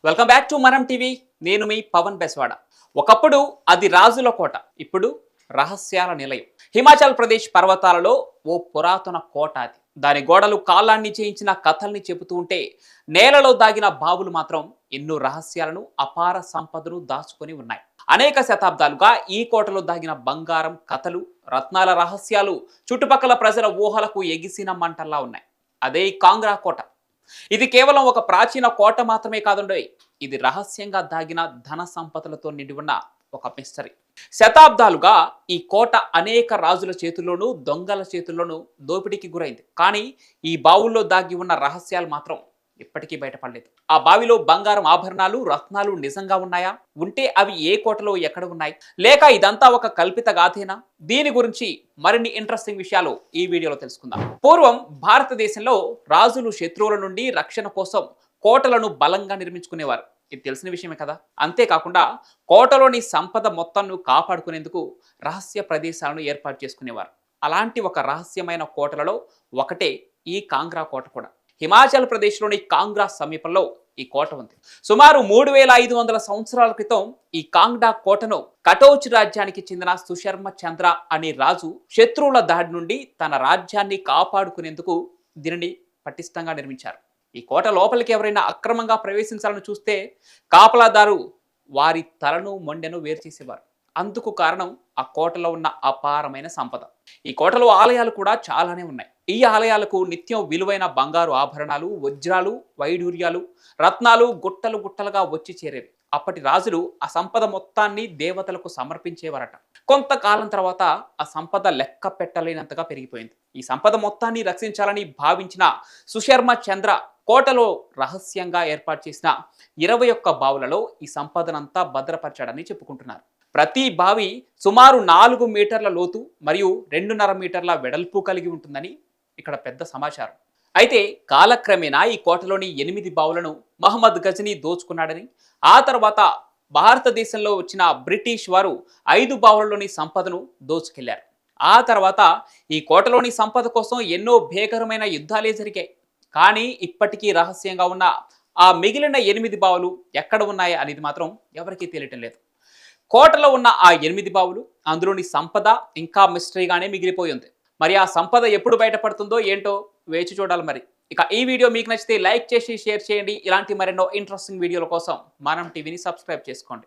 Welcome back to మనం TV. నేను మీ పవన్ బెస్వాడ. ఒకప్పుడు అది రాజుల కోట, ఇప్పుడు రహస్యాల నిలయం. హిమాచల్ ప్రదేశ్ పర్వతాలలో ఓ పురాతన కోట అది. దాని గోడలు కాలాన్ని చేయించిన కథల్ని చెబుతూ ఉంటే, నేలలో దాగిన బావులు మాత్రం ఎన్నో రహస్యాలను, అపార సంపదను దాచుకొని ఉన్నాయి. అనేక శతాబ్దాలుగా ఈ కోటలో దాగిన బంగారం, కథలు, రత్నాల రహస్యాలు చుట్టుపక్కల ప్రజల ఊహలకు ఎగిసిన మంటల్లా ఉన్నాయి. అదే కాంగ్రా కోట. ఇది కేవలం ఒక ప్రాచీన కోట మాత్రమే కాదండి, ఇది రహస్యంగా దాగిన ధన సంపదలతో నిండి ఉన్న ఒక మిస్టరీ. శతాబ్దాలుగా ఈ కోట అనేక రాజుల చేతుల్లోనూ, దొంగల చేతుల్లోనూ దోపిడీకి గురైంది. కానీ ఈ బావుల్లో దాగి ఉన్న రహస్యాలు మాత్రం ఇప్పటికీ బయటపడలేదు. ఆ బావిలో బంగారం ఆభరణాలు, రత్నాలు నిజంగా ఉన్నాయా? ఉంటే అవి ఏ కోటలో ఎక్కడ ఉన్నాయి? లేక ఇదంతా ఒక కల్పిత గాథేనా? దీని గురించి మరిన్ని ఇంట్రెస్టింగ్ విషయాలు ఈ వీడియోలో తెలుసుకుందాం. పూర్వం భారతదేశంలో రాజులు శత్రువుల నుండి రక్షణ కోసం కోటలను బలంగా నిర్మించుకునేవారు. ఇది తెలిసిన విషయమే కదా. అంతేకాకుండా కోటలోని సంపద మొత్తాన్ని కాపాడుకునేందుకు రహస్య ప్రదేశాలను ఏర్పాటు చేసుకునేవారు. అలాంటి ఒక రహస్యమైన కోటలలో ఒకటే ఈ కాంగ్రా కోట కూడా. హిమాచల్ ప్రదేశ్లోని కాంగ్రా సమీపంలో ఈ కోట ఉంది. సుమారు 3500 సంవత్సరాల క్రితం ఈ కాంగ్డా కోటను కటౌచ్ రాజ్యానికి చెందిన సుశర్మ చంద్ర అనే రాజు శత్రువుల దాడి నుండి తన రాజ్యాన్ని కాపాడుకునేందుకు దీనిని పటిష్టంగా నిర్మించారు. ఈ కోట లోపలికి ఎవరైనా అక్రమంగా ప్రవేశించాలని చూస్తే కాపలాదారు వారి తలను, మొండెను వేరు చేసేవారు. అందుకు కారణం ఆ కోటలో ఉన్న అపారమైన సంపద. ఈ కోటలో ఆలయాలు కూడా చాలానే ఉన్నాయి. ఈ ఆలయాలకు నిత్యం విలువైన బంగారు ఆభరణాలు, వజ్రాలు, వైడూర్యాలు, రత్నాలు గుట్టలు గుట్టలుగా వచ్చి చేరేవి. అప్పటి రాజులు ఆ సంపద మొత్తాన్ని దేవతలకు సమర్పించేవారట. కొంతకాలం తర్వాత ఆ సంపద లెక్క పెట్టలేనంతగా పెరిగిపోయింది. ఈ సంపద మొత్తాన్ని రక్షించాలని భావించిన సుశర్మ చంద్ర కోటలో రహస్యంగా ఏర్పాటు చేసిన 21 బావులలో ఈ సంపదనంతా భద్రపరచాడని చెప్పుకుంటున్నారు. ప్రతి బావి సుమారు 4 మీటర్ల లోతు మరియు 2.5 మీటర్ల వెడల్పు కలిగి ఉంటుందని ఇక్కడ పెద్ద సమాచారం. అయితే కాలక్రమేణా ఈ కోటలోని 8 బావులను మహమ్మద్ గజనీ దోచుకున్నాడని, ఆ తర్వాత భారతదేశంలో వచ్చిన బ్రిటిష్ వారు 5 బావులలోని సంపదను దోచుకెళ్లారు. ఆ తర్వాత ఈ కోటలోని సంపద కోసం ఎన్నో భీకరమైన యుద్ధాలే జరిగాయి. కానీ ఇప్పటికీ రహస్యంగా ఉన్న ఆ మిగిలిన 8 బావులు ఎక్కడ ఉన్నాయి అనేది మాత్రం ఎవరికీ తెలియటం లేదు. కోటలో ఉన్న ఆ 8 బావులు, అందులోని సంపద ఇంకా మిస్టరీగానే మిగిలిపోయింది. మరి ఆ సంపద ఎప్పుడు బయటపడుతుందో ఏంటో వేచి చూడాలి మరి. ఇక ఈ వీడియో మీకు నచ్చితే లైక్ చేసి షేర్ చేయండి. ఇలాంటి మరెన్నో ఇంట్రెస్టింగ్ వీడియోల కోసం మనం టీవీని సబ్స్క్రైబ్ చేసుకోండి.